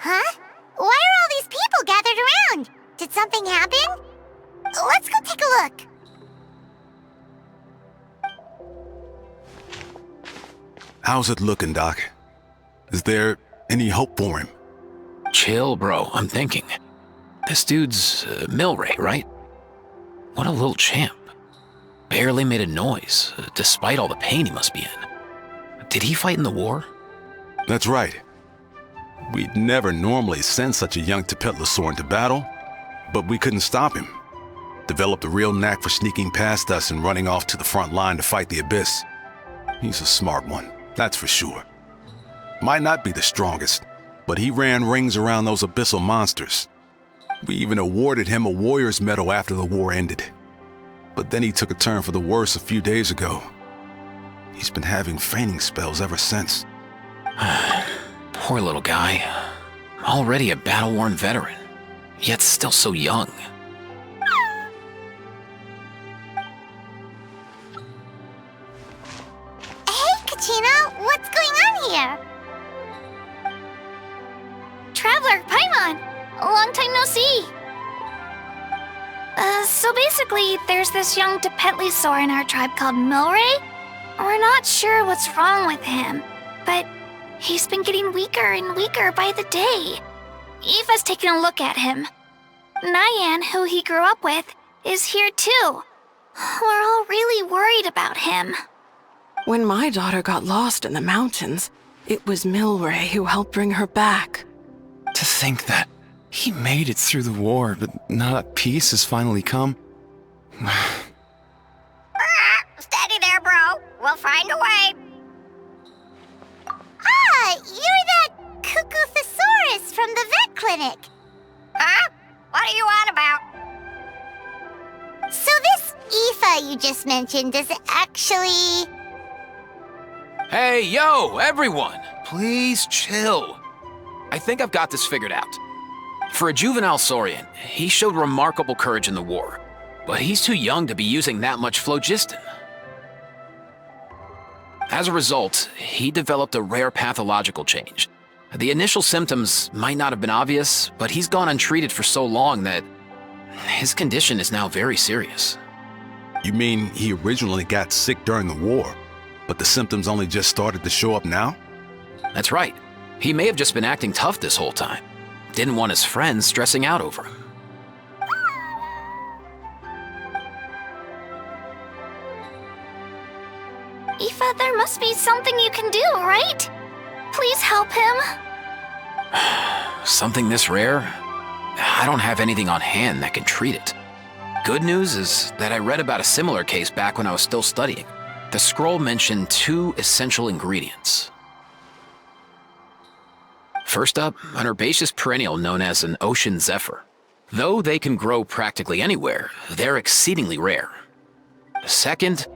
Huh? Why are all these people gathered around? Did something happen? Let's go take a look. How's it looking, Doc? Is there any hope for him? Chill, bro. I'm thinking. This dude's Milray, right? What a little champ. Barely made a noise, despite all the pain he must be in. Did he fight in the war? That's right. We'd never normally send such a young Tepetlosaur into battle, but we couldn't stop him. Developed a real knack for sneaking past us and running off to the front line to fight the Abyss. He's a smart one, that's for sure. Might not be the strongest, but he ran rings around those abyssal monsters. We even awarded him a Warrior's Medal after the war ended. But then he took a turn for the worse a few days ago. He's been having fainting spells ever since. Poor little guy. Already a battle-worn veteran, yet still so young. Hey, Kachina, what's going on here? Traveler, Paimon, long time no see. So basically, there's this young Tepetlosaur in our tribe called Milray. We're not sure what's wrong with him, but he's been getting weaker and weaker by the day. Eva's taking a look at him. Nyan, who he grew up with, is here too. We're all really worried about him. When my daughter got lost in the mountains, it was Milray who helped bring her back. To think that he made it through the war, but now that peace has finally come. Steady there, bro. We'll find a way. Ah, you're that Cuckoo-thesaurus from the vet clinic. Huh? What are you on about? So this Aoife you just mentioned is actually... Hey, yo, everyone! Please chill. I think I've got this figured out. For a juvenile Saurian, he showed remarkable courage in the war, but he's too young to be using that much phlogiston. As a result, he developed a rare pathological change. The initial symptoms might not have been obvious, but he's gone untreated for so long that his condition is now very serious. You mean he originally got sick during the war, but the symptoms only just started to show up now? That's right. He may have just been acting tough this whole time. Didn't want his friends stressing out over him. Aoife, there must be something you can do, right? Please help him. Something this rare? I don't have anything on hand that can treat it. Good news is that I read about a similar case back when I was still studying. The scroll mentioned 2 essential ingredients. First up, an herbaceous perennial known as an ocean zephyr. Though they can grow practically anywhere, they're exceedingly rare. Second,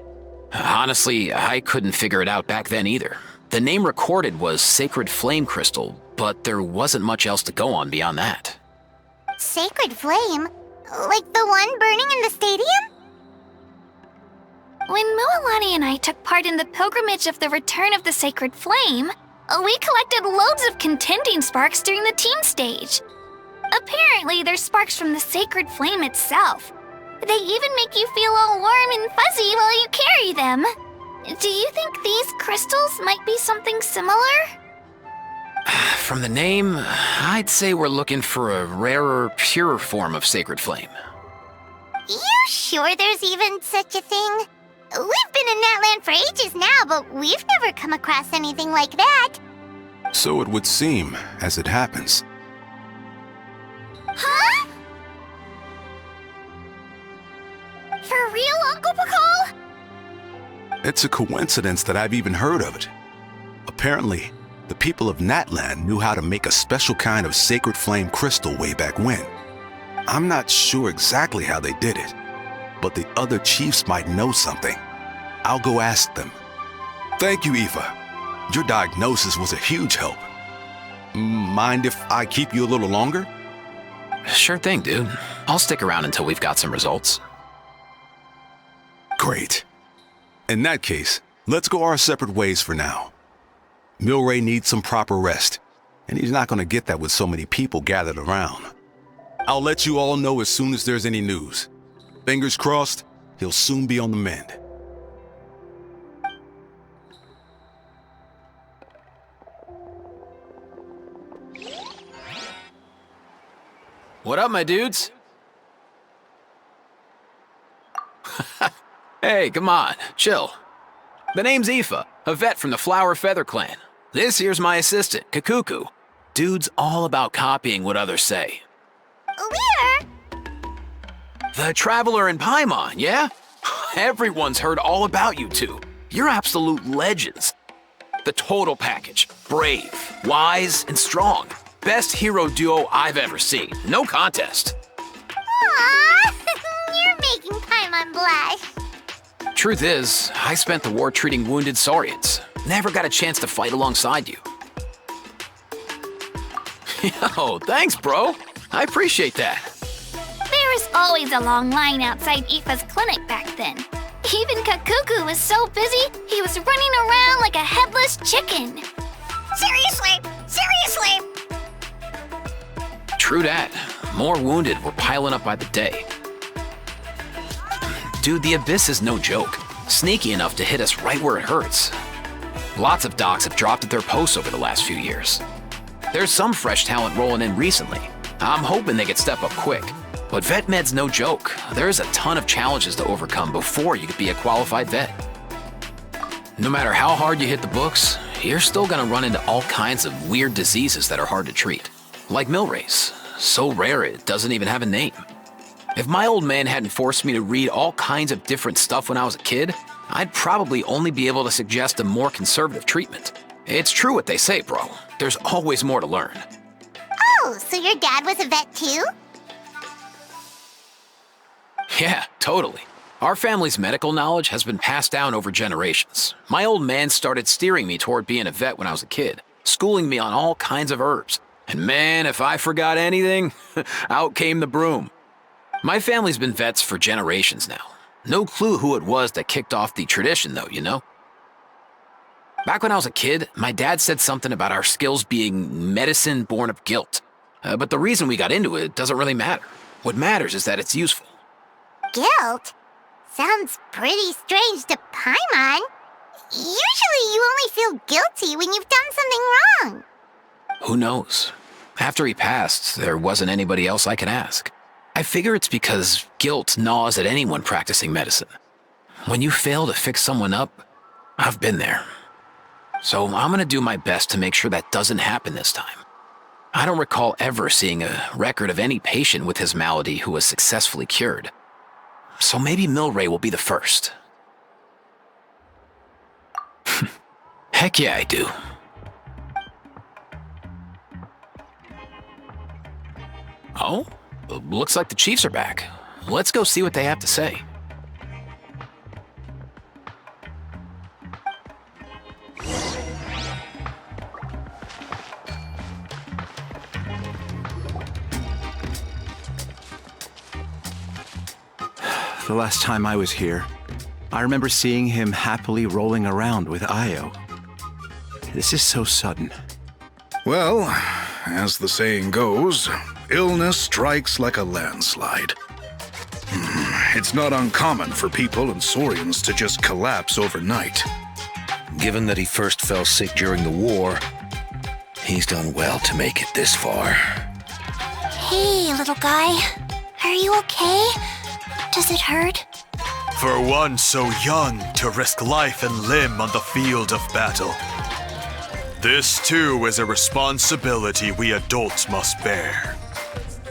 honestly, I couldn't figure it out back then either. The name recorded was Sacred Flame Crystal, but there wasn't much else to go on beyond that. Sacred Flame? Like the one burning in the stadium? When Mualani and I took part in the pilgrimage of the Return of the Sacred Flame, we collected loads of contending sparks during the team stage. Apparently, they're sparks from the Sacred Flame itself. They even make you feel all warm and fuzzy while you carry them. Do you think these crystals might be something similar? From the name, I'd say we're looking for a rarer, purer form of Sacred Flame. You sure there's even such a thing? We've been in that land for ages now, but we've never come across anything like that. So it would seem, as it happens. Huh? For real, Uncle Pakal? It's a coincidence that I've even heard of it. Apparently, the people of Natland knew how to make a special kind of sacred flame crystal way back when. I'm not sure exactly how they did it, but the other chiefs might know something. I'll go ask them. Thank you, Aoife. Your diagnosis was a huge help. Mind if I keep you a little longer? Sure thing, dude. I'll stick around until we've got some results. Great. In that case, let's go our separate ways for now. Milray needs some proper rest, and he's not gonna get that with so many people gathered around. I'll let you all know as soon as there's any news. Fingers crossed, he'll soon be on the mend. What up, my dudes? Hey, come on, chill. The name's Aoife, a vet from the Flower Feather clan. This here's my assistant, Kakuku. Dude's all about copying what others say. We're... The Traveler and Paimon, yeah? Everyone's heard all about you two. You're absolute legends. The total package. Brave, wise, and strong. Best hero duo I've ever seen. No contest. Aww, you're making Paimon blush. Truth is, I spent the war treating wounded Saurians. Never got a chance to fight alongside you. Yo, thanks, bro. I appreciate that. There was always a long line outside Aoife's clinic back then. Even Kakuku was so busy, he was running around like a headless chicken. Seriously! Seriously! True that. More wounded were piling up by the day. Dude, the Abyss is no joke. Sneaky enough to hit us right where it hurts. Lots of docs have dropped at their posts over the last few years. There's some fresh talent rolling in recently. I'm hoping they could step up quick. But vet med's no joke. There's a ton of challenges to overcome before you could be a qualified vet. No matter how hard you hit the books, you're still gonna run into all kinds of weird diseases that are hard to treat. Like Milray's. So rare it doesn't even have a name. If my old man hadn't forced me to read all kinds of different stuff when I was a kid, I'd probably only be able to suggest a more conservative treatment. It's true what they say, bro. There's always more to learn. Oh, so your dad was a vet too? Yeah, totally. Our family's medical knowledge has been passed down over generations. My old man started steering me toward being a vet when I was a kid, schooling me on all kinds of herbs. And man, if I forgot anything, out came the broom. My family's been vets for generations now. No clue who it was that kicked off the tradition though, you know? Back when I was a kid, my dad said something about our skills being medicine born of guilt. But the reason we got into it doesn't really matter. What matters is that it's useful. Guilt? Sounds pretty strange to Paimon. Usually you only feel guilty when you've done something wrong. Who knows? After he passed, there wasn't anybody else I could ask. I figure it's because guilt gnaws at anyone practicing medicine. When you fail to fix someone up, I've been there. So I'm gonna do my best to make sure that doesn't happen this time. I don't recall ever seeing a record of any patient with his malady who was successfully cured. So maybe Milray will be the first. Heck yeah, I do. Oh? Looks like the Chiefs are back. Let's go see what they have to say. The last time I was here, I remember seeing him happily rolling around with Io. This is so sudden. Well, as the saying goes, illness strikes like a landslide. It's not uncommon for people and Saurians to just collapse overnight. Given that he first fell sick during the war, he's done well to make it this far. Hey, little guy. Are you okay? Does it hurt? For one so young to risk life and limb on the field of battle. This too is a responsibility we adults must bear.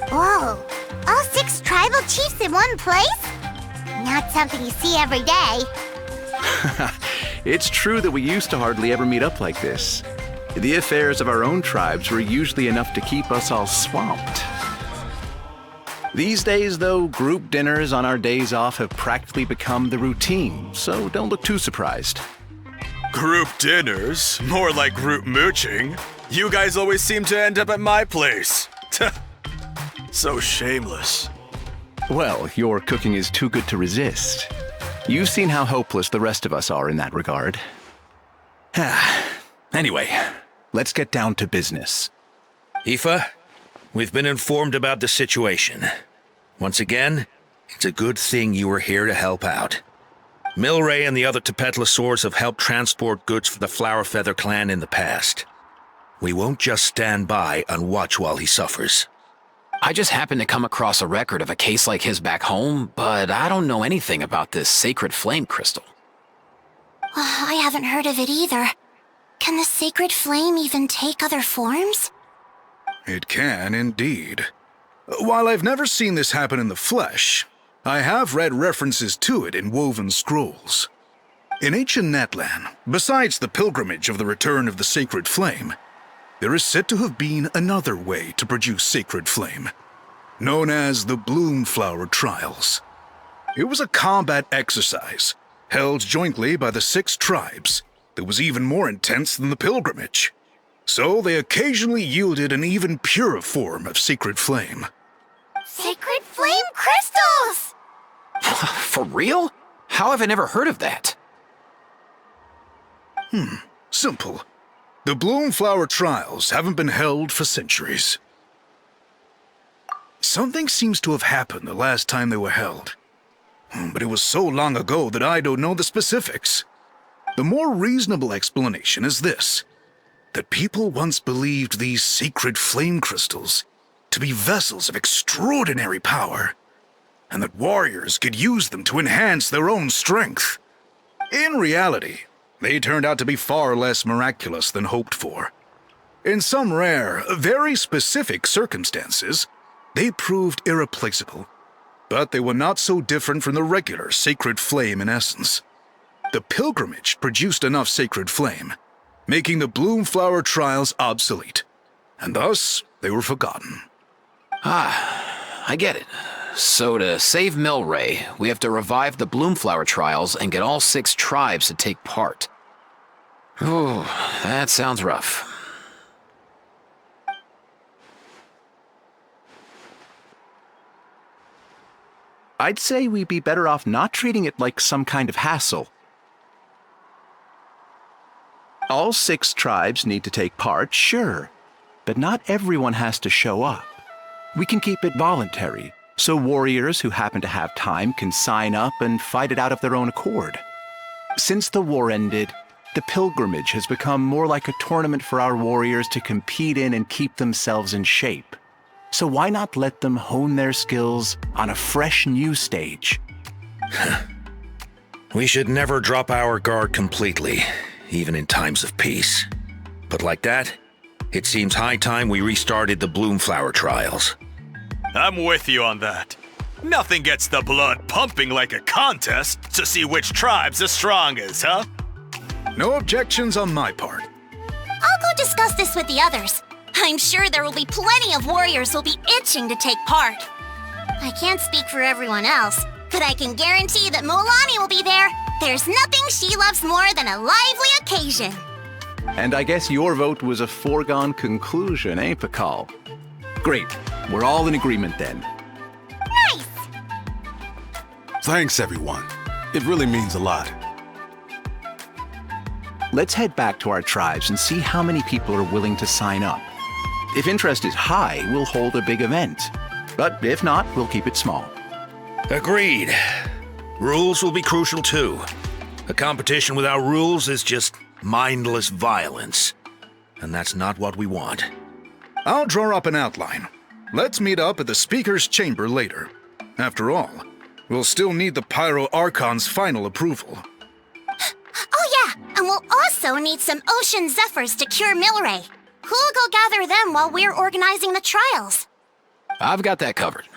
Whoa, all 6 tribal chiefs in one place? Not something you see every day. It's true that we used to hardly ever meet up like this. The affairs of our own tribes were usually enough to keep us all swamped. These days, though, group dinners on our days off have practically become the routine, so don't look too surprised. Group dinners? More like group mooching. You guys always seem to end up at my place. So shameless. Well, your cooking is too good to resist. You've seen how hopeless the rest of us are in that regard. Anyway, let's get down to business. Aoife, we've been informed about the situation. Once again, it's a good thing you were here to help out. Milray and the other Tepetlosaurs have helped transport goods for the Flowerfeather clan in the past. We won't just stand by and watch while he suffers. I just happened to come across a record of a case like his back home, but I don't know anything about this sacred flame crystal. I haven't heard of it either. Can the sacred flame even take other forms? It can, indeed. While I've never seen this happen in the flesh, I have read references to it in woven scrolls. In ancient Natlan, besides the pilgrimage of the return of the sacred flame, there is said to have been another way to produce sacred flame, known as the Bloomflower Trials. It was a combat exercise held jointly by the 6 tribes that was even more intense than the pilgrimage. So they occasionally yielded an even purer form of sacred flame. Sacred flame crystals! For real? How have I never heard of that? Simple. The Bloomflower Trials haven't been held for centuries. Something seems to have happened the last time they were held. But it was so long ago that I don't know the specifics. The more reasonable explanation is this: that people once believed these sacred flame crystals to be vessels of extraordinary power, and that warriors could use them to enhance their own strength. In reality, they turned out to be far less miraculous than hoped for. In some rare, very specific circumstances, they proved irreplaceable, but they were not so different from the regular sacred flame in essence. The pilgrimage produced enough sacred flame, making the Bloomflower Trials obsolete, and thus they were forgotten. I get it. So to save Milray, we have to revive the Bloomflower Trials and get all 6 tribes to take part. Ooh, that sounds rough. I'd say we'd be better off not treating it like some kind of hassle. All 6 tribes need to take part, sure, but not everyone has to show up. We can keep it voluntary, so warriors who happen to have time can sign up and fight it out of their own accord. Since the war ended, the pilgrimage has become more like a tournament for our warriors to compete in and keep themselves in shape. So why not let them hone their skills on a fresh new stage? We should never drop our guard completely, even in times of peace. But like that, it seems high time we restarted the Bloomflower Trials. I'm with you on that. Nothing gets the blood pumping like a contest to see which tribe's the strongest, huh? No objections on my part. I'll go discuss this with the others. I'm sure there will be plenty of warriors who'll be itching to take part. I can't speak for everyone else, but I can guarantee that Molani will be there. There's nothing she loves more than a lively occasion. And I guess your vote was a foregone conclusion, eh, Pakal? Great. We're all in agreement then. Nice! Thanks, everyone. It really means a lot. Let's head back to our tribes and see how many people are willing to sign up. If interest is high, we'll hold a big event. But if not, we'll keep it small. Agreed. Rules will be crucial too. A competition without rules is just mindless violence. And that's not what we want. I'll draw up an outline. Let's meet up at the Speaker's Chamber later. After all, we'll still need the Pyro Archon's final approval. Oh yeah, and we'll also need some Ocean Zephyrs to cure Milray. Who'll go gather them while we're organizing the trials? I've got that covered.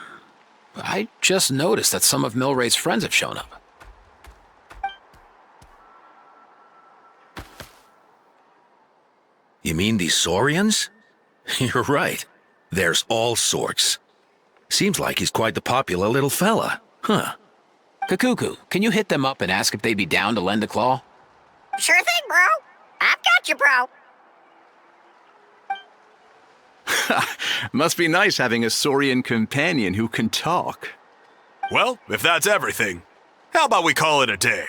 I just noticed that some of Milray's friends have shown up. You mean these Saurians? You're right. There's all sorts. Seems like he's quite the popular little fella. Huh. Kakuku, can you hit them up and ask if they'd be down to lend a claw? Sure thing, bro. I've got you, bro. Must be nice having a Saurian companion who can talk. Well, if that's everything, how about we call it a day?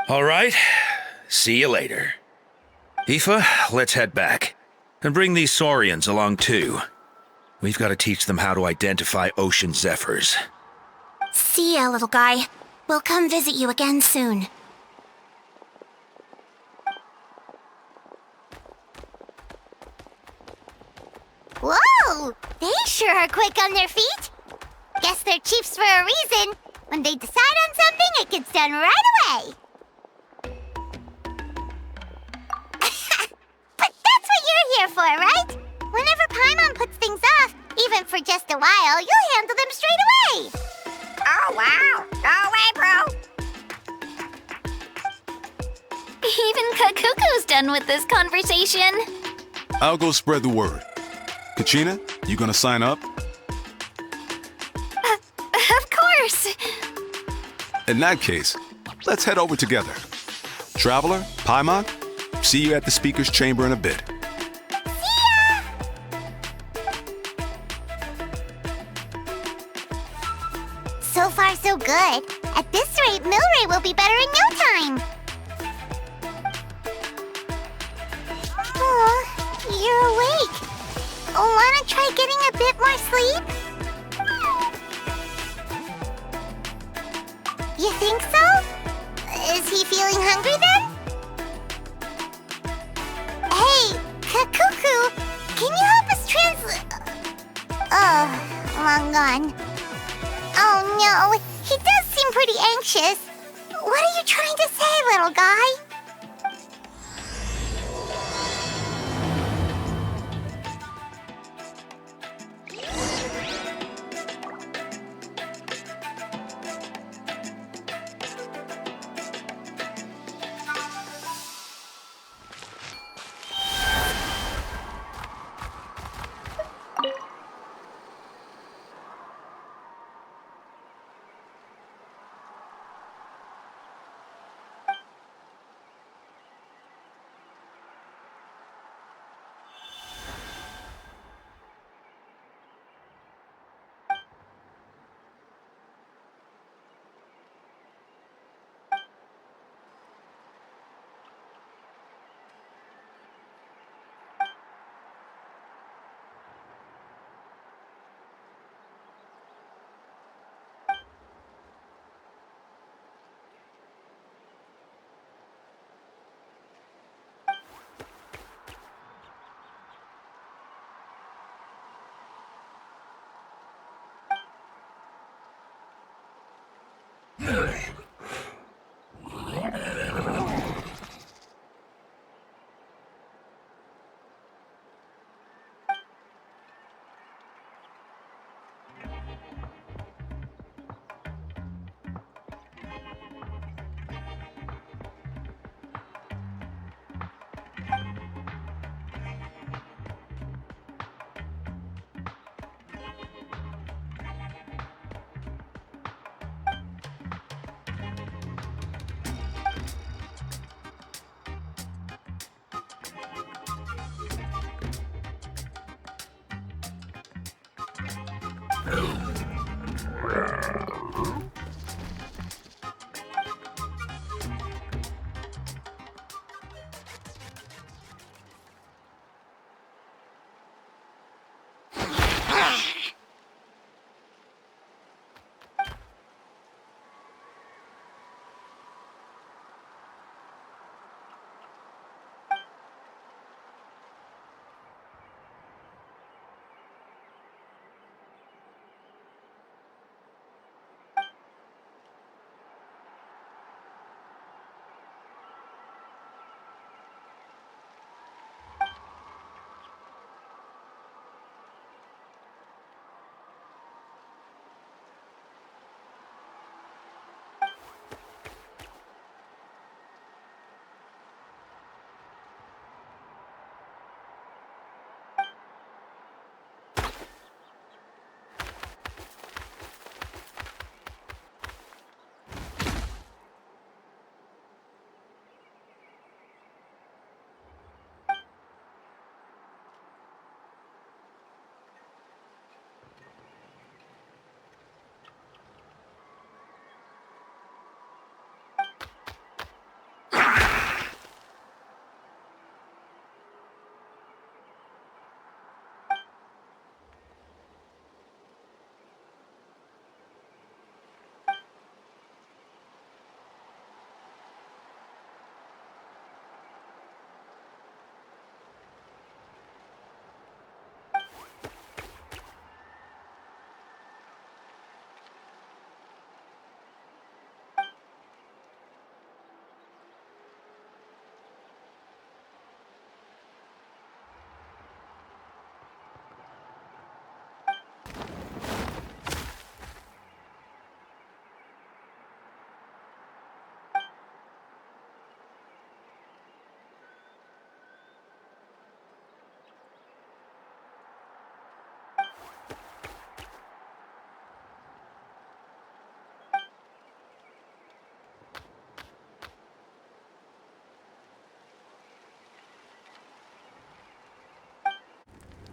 All right. See you later. Aoife, let's head back. And bring these Saurians along too. We've got to teach them how to identify ocean zephyrs. See ya, little guy. We'll come visit you again soon. Whoa! They sure are quick on their feet. Guess they're chiefs for a reason. When they decide on something, it gets done right away. But that's what you're here for, right? Whenever Paimon puts things off, even for just a while, you'll handle them straight away. Oh, wow. Go away, bro. Even Kakuku's done with this conversation. I'll go spread the word. Kachina, you gonna sign up? Of course. In that case, let's head over together. Traveler, Paimon, see you at the speaker's chamber in a bit. So far, so good. At this rate, Milray will be better in no time. Oh, you're awake. Wanna try getting a bit more sleep? You think so? Is he feeling hungry then? Hey, Kakuku, can you help us Oh, long gone. Oh no, he does seem pretty anxious. What are you trying to say, little guy?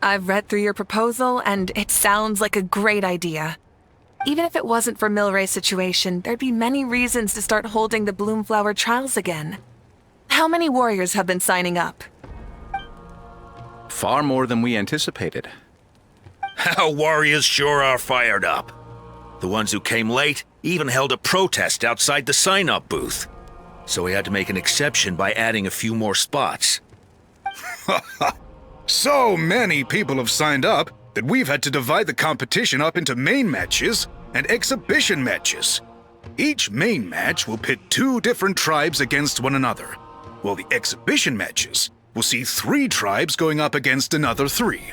I've read through your proposal, and it sounds like a great idea. Even if it wasn't for Milray's situation, there'd be many reasons to start holding the Bloomflower trials again. How many warriors have been signing up? Far more than we anticipated. Our warriors sure are fired up. The ones who came late even held a protest outside the sign-up booth. So we had to make an exception by adding a few more spots. So many people have signed up that we've had to divide the competition up into main matches and exhibition matches. Each main match will pit 2 different tribes against one another, while the exhibition matches will see 3 tribes going up against another 3.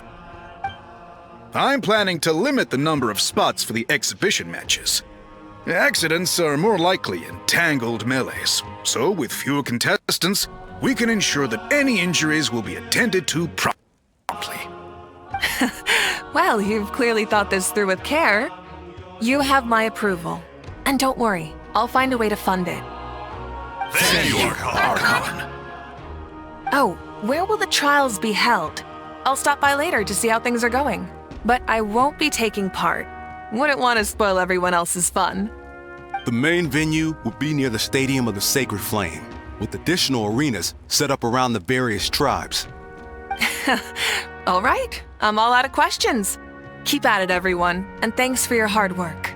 I'm planning to limit the number of spots for the exhibition matches. Accidents are more likely in tangled melees, so with fewer contestants, we can ensure that any injuries will be attended to promptly. Well, you've clearly thought this through with care. You have my approval. And don't worry, I'll find a way to fund it. Thank you, Archon. Oh, where will the trials be held? I'll stop by later to see how things are going. But I won't be taking part. Wouldn't want to spoil everyone else's fun. The main venue will be near the Stadium of the Sacred Flame, with additional arenas set up around the various tribes. All right, I'm all out of questions. Keep at it, everyone, and thanks for your hard work.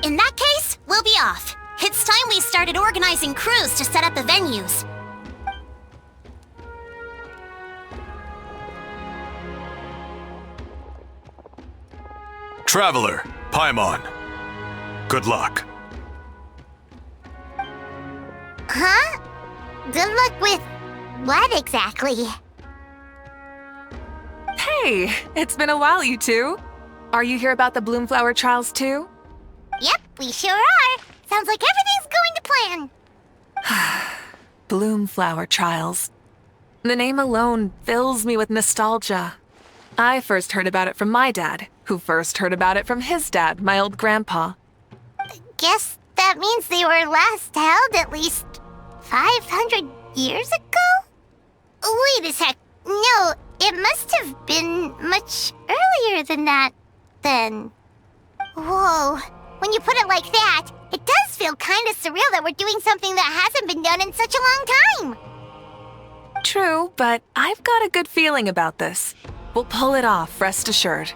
In that case, we'll be off. It's time we started organizing crews to set up the venues. Traveler, Paimon. Good luck. Huh? Good luck with what exactly? Hey, it's been a while, you two. Are you here about the Bloomflower trials too? Yep, we sure are. Sounds like everything's going to plan. Bloomflower trials. The name alone fills me with nostalgia. I first heard about it from my dad, who first heard about it from his dad, my old grandpa. Guess that means they were last held at least 500 years ago? Wait a sec. No, it must have been much earlier than that, then. Whoa. When you put it like that, it does feel kind of surreal that we're doing something that hasn't been done in such a long time. True, but I've got a good feeling about this. We'll pull it off, rest assured.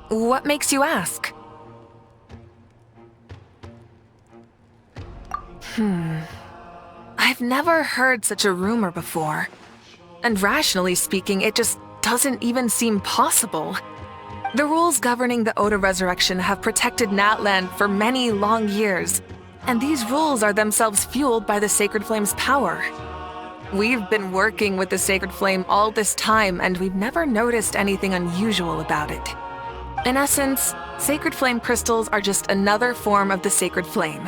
What makes you ask? I've never heard such a rumor before. And rationally speaking, it just doesn't even seem possible. The rules governing the Oda resurrection have protected Natland for many long years, and these rules are themselves fueled by the Sacred Flame's power. We've been working with the Sacred Flame all this time, and we've never noticed anything unusual about it. In essence, Sacred Flame crystals are just another form of the Sacred Flame.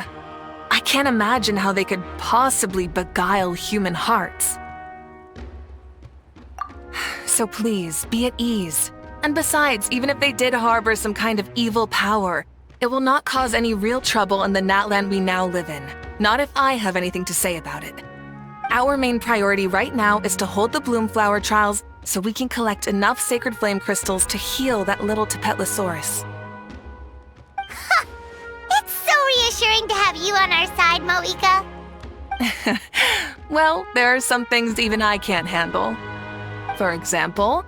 I can't imagine how they could possibly beguile human hearts. So please, be at ease. And besides, even if they did harbor some kind of evil power, it will not cause any real trouble in the Natland we now live in. Not if I have anything to say about it. Our main priority right now is to hold the Bloomflower trials so we can collect enough Sacred Flame crystals to heal that little Tapetlosaurus. Ha! It's so reassuring to have you on our side, Moika. Well, there are some things even I can't handle. For example,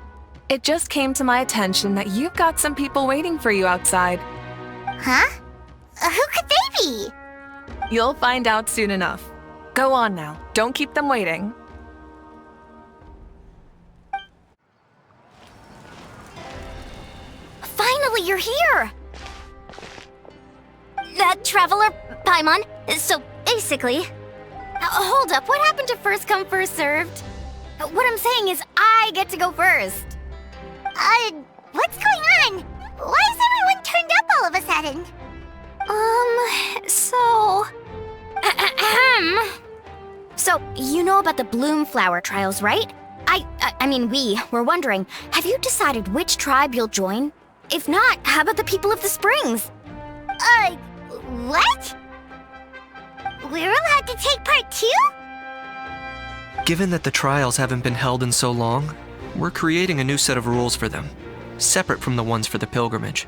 it just came to my attention that you've got some people waiting for you outside. Huh? Who could they be? You'll find out soon enough. Go on now. Don't keep them waiting. Finally, you're here! Traveler, Paimon, so basically... hold up, what happened to first come, first served? What I'm saying is I get to go first. What's going on? Why is everyone turned up all of a sudden? So, you know about the Bloomflower trials, right? I mean, we're wondering, have you decided which tribe you'll join? If not, how about the people of the Springs? What? We're allowed to take part too? Given that the trials haven't been held in so long, we're creating a new set of rules for them, separate from the ones for the pilgrimage.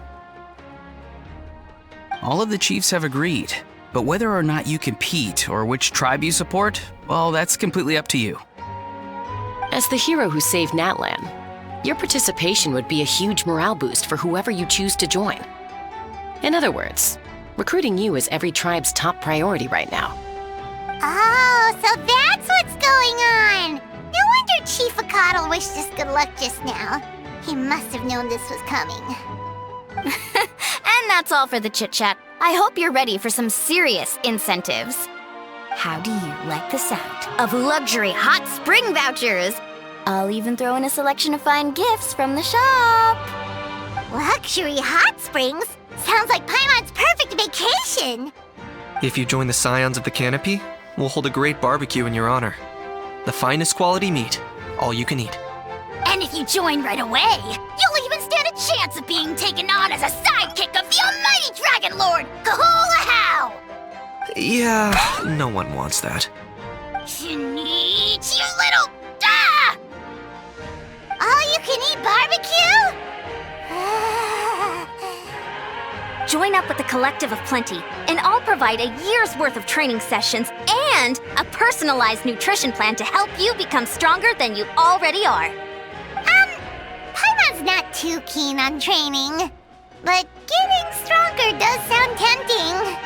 All of the chiefs have agreed, but whether or not you compete or which tribe you support, well, that's completely up to you. As the hero who saved Natlan, your participation would be a huge morale boost for whoever you choose to join. In other words, recruiting you is every tribe's top priority right now. Oh, so that's what's going on! No wonder Chief Akatl wished us good luck just now. He must have known this was coming. And that's all for the chit-chat. I hope you're ready for some serious incentives. How do you like the sound of luxury hot spring vouchers? I'll even throw in a selection of fine gifts from the shop. Luxury hot springs? Sounds like Paimon's perfect vacation! If you join the Scions of the Canopy, we'll hold a great barbecue in your honor. The finest quality meat, all you can eat. And if you join right away, you'll even stand a chance of being taken on as a sidekick of the almighty Dragon Lord, Kahula! Yeah, no one wants that. You little... Ah! All-you-can-eat barbecue? Join up with the Collective of Plenty, and I'll provide a year's worth of training sessions and a personalized nutrition plan to help you become stronger than you already are. Paimon's not too keen on training, but getting stronger does sound tempting.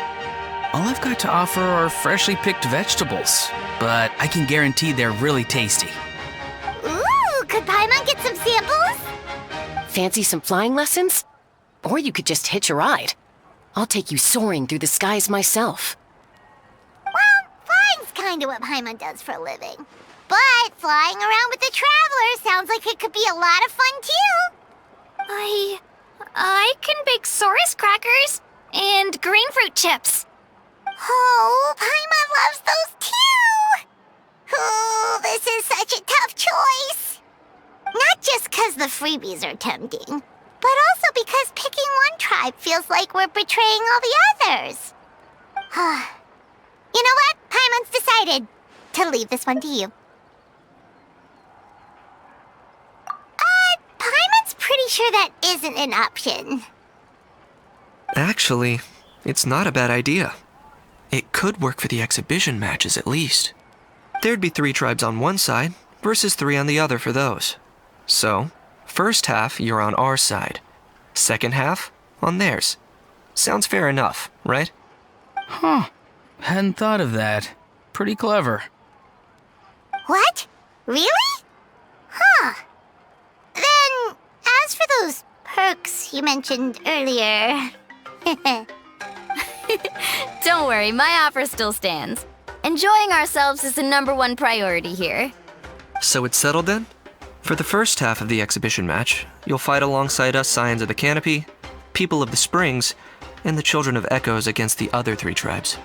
All I've got to offer are freshly picked vegetables, but I can guarantee they're really tasty. Ooh, could Paimon get some samples? Fancy some flying lessons? Or you could just hitch a ride. I'll take you soaring through the skies myself. Well, flying's kinda what Paimon does for a living. But flying around with the Traveler sounds like it could be a lot of fun too. I can bake Saurus crackers and green fruit chips. Oh, Paimon loves those too! Oh, this is such a tough choice. Not just 'cause the freebies are tempting, but also because picking one tribe feels like we're betraying all the others. You know what? Paimon's decided to leave this one to you. Paimon's pretty sure that isn't an option. Actually, it's not a bad idea. It could work for the exhibition matches at least. There'd be 3 tribes on one side versus 3 on the other for those. So, first half you're on our side. Second half on theirs. Sounds fair enough, right? Huh. Hadn't thought of that. Pretty clever. What? Really? Huh. Then, as for those perks you mentioned earlier... Don't worry, my offer still stands. Enjoying ourselves is the #1 priority here. So it's settled then? For the first half of the exhibition match, you'll fight alongside us Scions of the Canopy, People of the Springs, and the Children of Echoes against the other 3 tribes.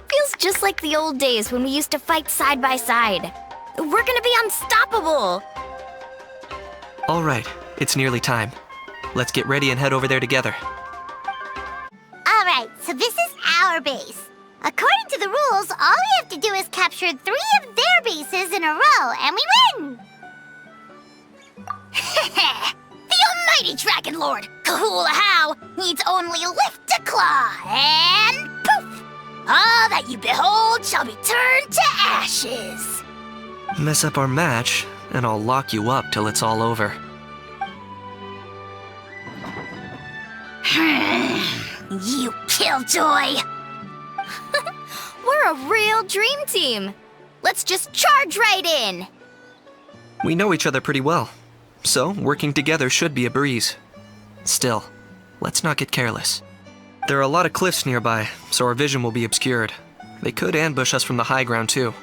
Feels just like the old days when we used to fight side by side. We're gonna be unstoppable! All right, it's nearly time. Let's get ready and head over there together. Alright, so this is our base. According to the rules, all we have to do is capture 3 of their bases in a row, and we win! The almighty Dragon Lord, Kahula needs only lift a claw, and poof! All that you behold shall be turned to ashes. Mess up our match, and I'll lock you up till it's all over. You killjoy! We're a real dream team. Let's just charge right in. We know each other pretty well, so working together should be a breeze. Still, let's not get careless. There are a lot of cliffs nearby, so our vision will be obscured. They could ambush us from the high ground too.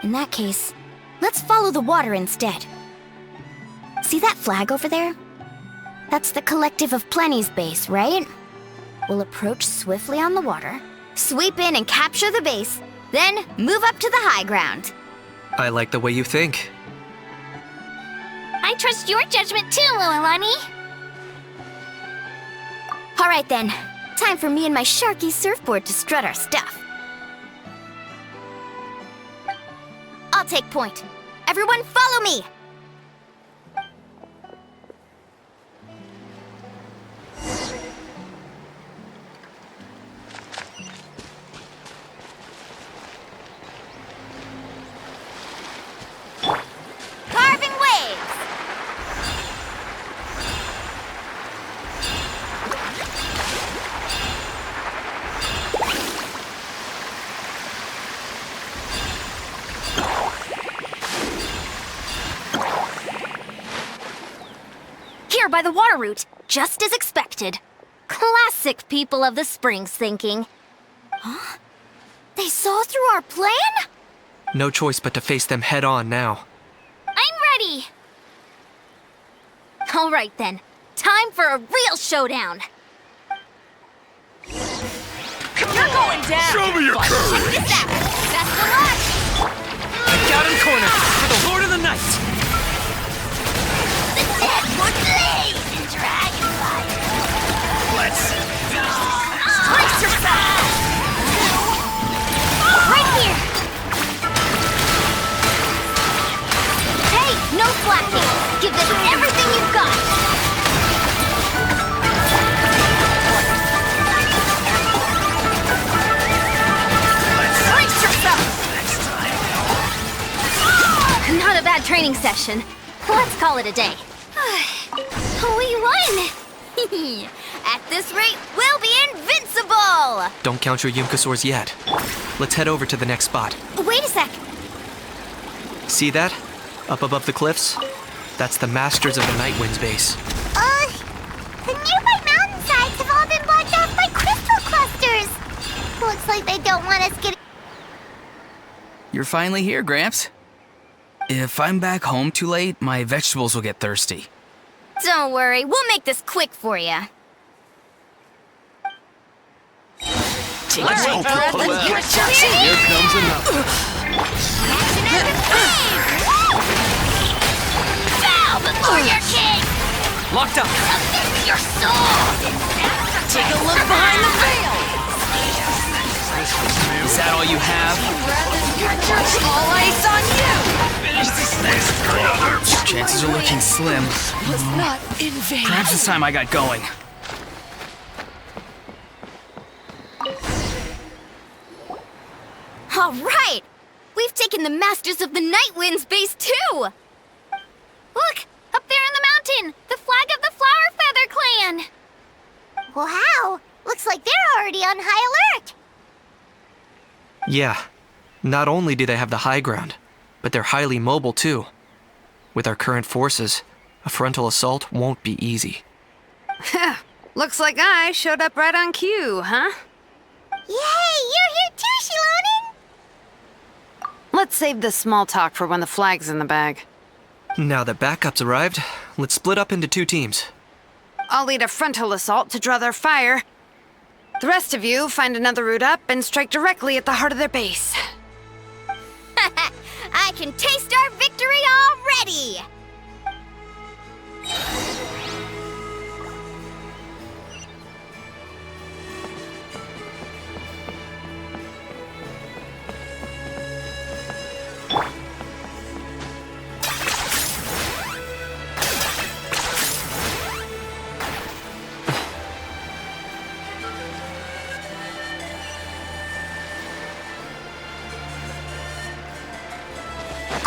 In that case, let's follow the water instead. See that flag over there? That's the Collective of Plenty's base, right? We'll approach swiftly on the water, sweep in and capture the base, then move up to the high ground. I like the way you think. I trust your judgment too, Lilani. All right then, time for me and my Sharky surfboard to strut our stuff. I'll take point. Everyone follow me! Carving waves! Here by the water root, just as expected. Classic people of the Springs thinking. Huh? They saw through our plan? No choice but to face them head on now. I'm ready! Alright then, time for a real showdown! You're going down! Show me your Check courage! this out! Best of luck! Out in corner for the Lord of the Night! The dead would blaze in dragonfire! Let's finish this. Brace yourself! Right here! Hey, no slacking! Give this everything you've got! Brace yourself! Not a bad training session. Let's call it a day. We won! At this rate, we'll be invincible! Don't count your Yumkasaurs yet. Let's head over to the next spot. Wait a sec. See that? Up above the cliffs? That's the Masters of the Night Wind's base. The nearby mountainsides have all been blocked off by crystal clusters. Looks like they don't want us getting... You're finally here, Gramps. If I'm back home too late, my vegetables will get thirsty. Don't worry, we'll make this quick for you. Let's hope you're pulling Here comes another. Bow before your king! Locked up! Your soul! Take a look behind the veil! Is that all you have? All ice on you! Chances are looking slim. Was not in vain. Perhaps it's time I got going. All right! We've taken the Masters of the Night Wind's base too! Look! Up there in the mountain! The flag of the Flower Feather Clan! Wow! Looks like they're already on high alert! Yeah. Not only do they have the high ground, but they're highly mobile too. With our current forces, a frontal assault won't be easy. Looks like I showed up right on cue, huh? Yay! You're here too, Shilonen! Let's save the small talk for when the flag's in the bag. Now that backup's arrived, let's split up into 2 teams. I'll lead a frontal assault to draw their fire. The rest of you find another route up and strike directly at the heart of their base. I can taste our victory already!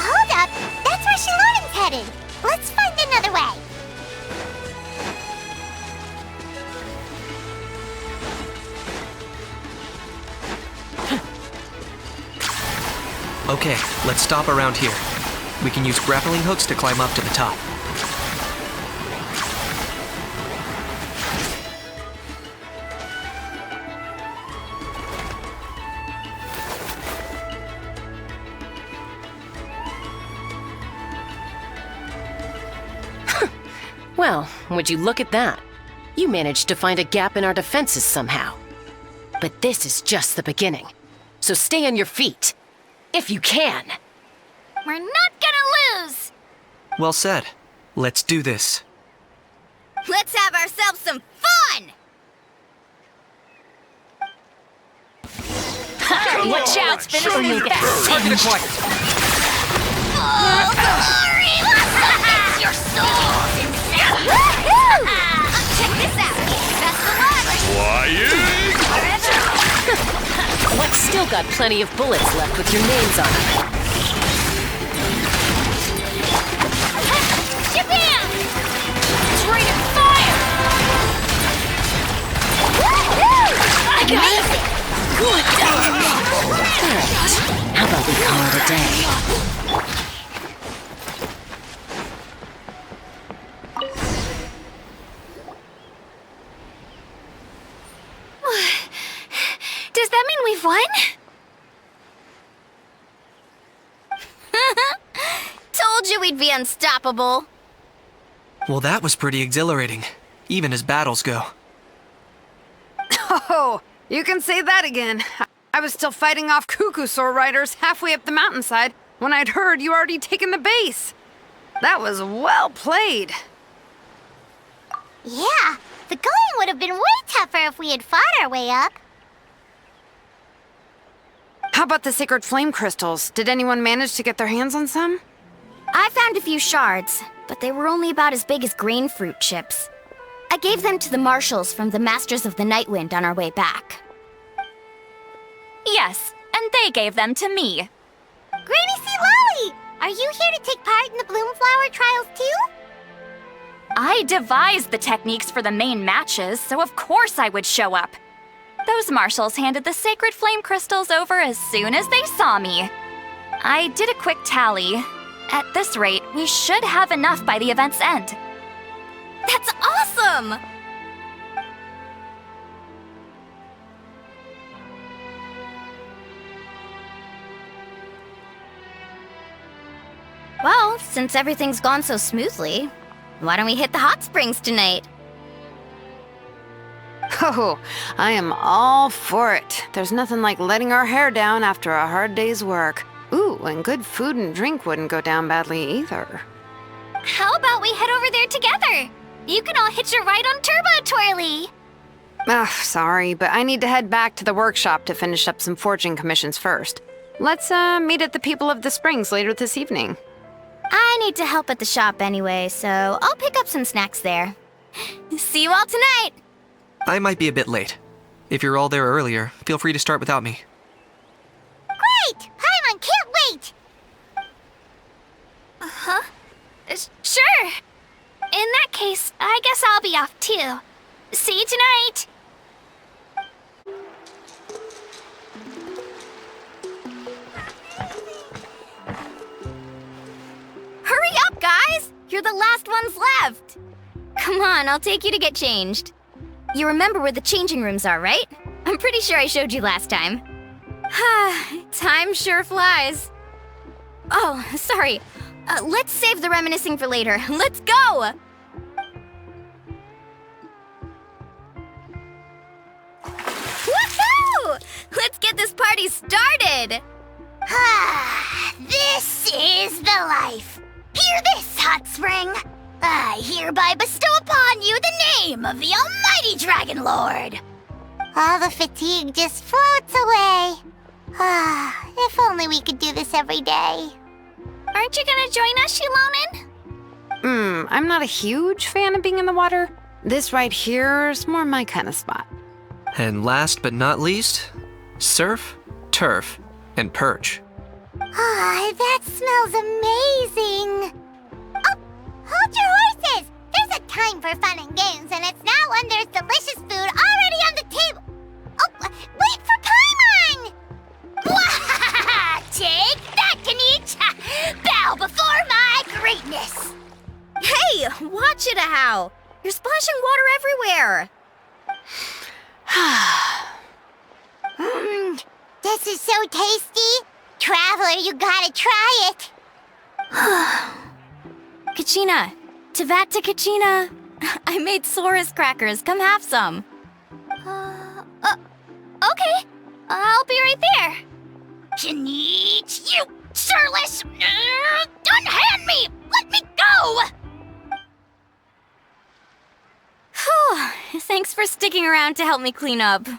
Hold up! That's where Shilonen's headed! Let's find another way! Okay, let's stop around here. We can use grappling hooks to climb up to the top. Well, would you look at that? You managed to find a gap in our defenses somehow. But this is just the beginning. So stay on your feet. If you can. We're not gonna lose! Well said. Let's do this. Let's have ourselves some fun! Watch out, it's been a Target acquired. It's your souls inside! Check this out! Best of luck! Flying! What's still got plenty of bullets left with your names on them. Shabam! It's raining fire! Amazing! Good. Alright, how about we call it a day? Does that mean we've won? Told you we'd be unstoppable. Well, that was pretty exhilarating, even as battles go. Oh, you can say that again. I was still fighting off Cuckoosaur riders halfway up the mountainside when I'd heard you already taken the base. That was well played. Yeah, the going would have been way tougher if we had fought our way up. How about the sacred flame crystals? Did anyone manage to get their hands on some? I found a few shards, but they were only about as big as grain fruit chips. I gave them to the marshals from the Masters of the Nightwind on our way back. Yes, and they gave them to me. Granny C. Lolly! Are you here to take part in the Bloomflower trials too? I devised the techniques for the main matches, so of course I would show up. Those marshals handed the sacred flame crystals over as soon as they saw me. I did a quick tally. At this rate, we should have enough by the event's end. That's awesome! Well, since everything's gone so smoothly, why don't we hit the hot springs tonight? Oh, I am all for it. There's nothing like letting our hair down after a hard day's work. Ooh, and good food and drink wouldn't go down badly either. How about we head over there together? You can all hitch a ride on Turbo Twirly. Ugh, sorry, but I need to head back to the workshop to finish up some forging commissions first. Let's meet at the People of the Springs later this evening. I need to help at the shop anyway, so I'll pick up some snacks there. See you all tonight! I might be a bit late. If you're all there earlier, feel free to start without me. Great! Paimon can't wait! Uh-huh. Sure. In that case, I guess I'll be off too. See you tonight! Hurry up, guys! You're the last ones left! Come on, I'll take you to get changed. You remember where the changing rooms are, right? I'm pretty sure I showed you last time. Time sure flies. Oh, sorry. Let's save the reminiscing for later. Let's go! Woohoo! Let's get this party started! This is the life. Hear this, Hot Spring. I hereby bestow upon you the name of the Almighty Dragon Lord. All the fatigue just floats away. If only we could do this every day. Aren't you gonna join us, Shilonen? I'm not a huge fan of being in the water. This right here is more my kind of spot. And last but not least, surf, turf, and perch. That smells amazing. Oh, hold your horses! There's a time for fun and games, and it's now when there's delicious food already on the table. Oh, wait for Paimon! Take that, Kanich! Bow before my greatness! Hey, watch it, how! You're splashing water everywhere! This is so tasty! Traveler, you gotta try it! Kachina! Tavat to Kachina! I made Saurus crackers, come have some! Okay, I'll be right there! Kanich, you sureless! Unhand me! Let me go! Thanks for sticking around to help me clean up. No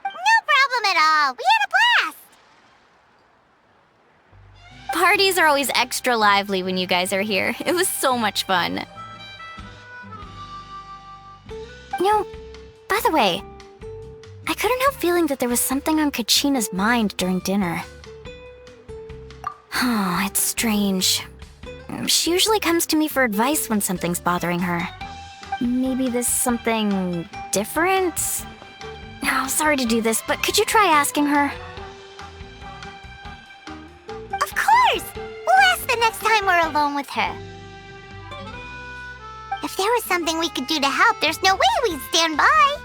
problem at all. We had a blast. parties are always extra lively when you guys are here. It was so much fun. You know, by the way, I couldn't help feeling that there was something on Kachina's mind during dinner. Oh, it's strange. She usually comes to me for advice when something's bothering her. Maybe this something different? Oh, sorry to do this, but could you try asking her? Of course! We'll ask the next time we're alone with her. If there was something we could do to help, there's no way we'd stand by.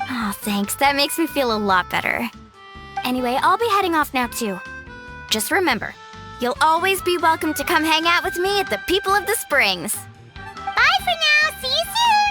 Oh, thanks. That makes me feel a lot better. Anyway, I'll be heading off now too. Just remember, you'll always be welcome to come hang out with me at the People of the Springs. Bye for now. See you soon.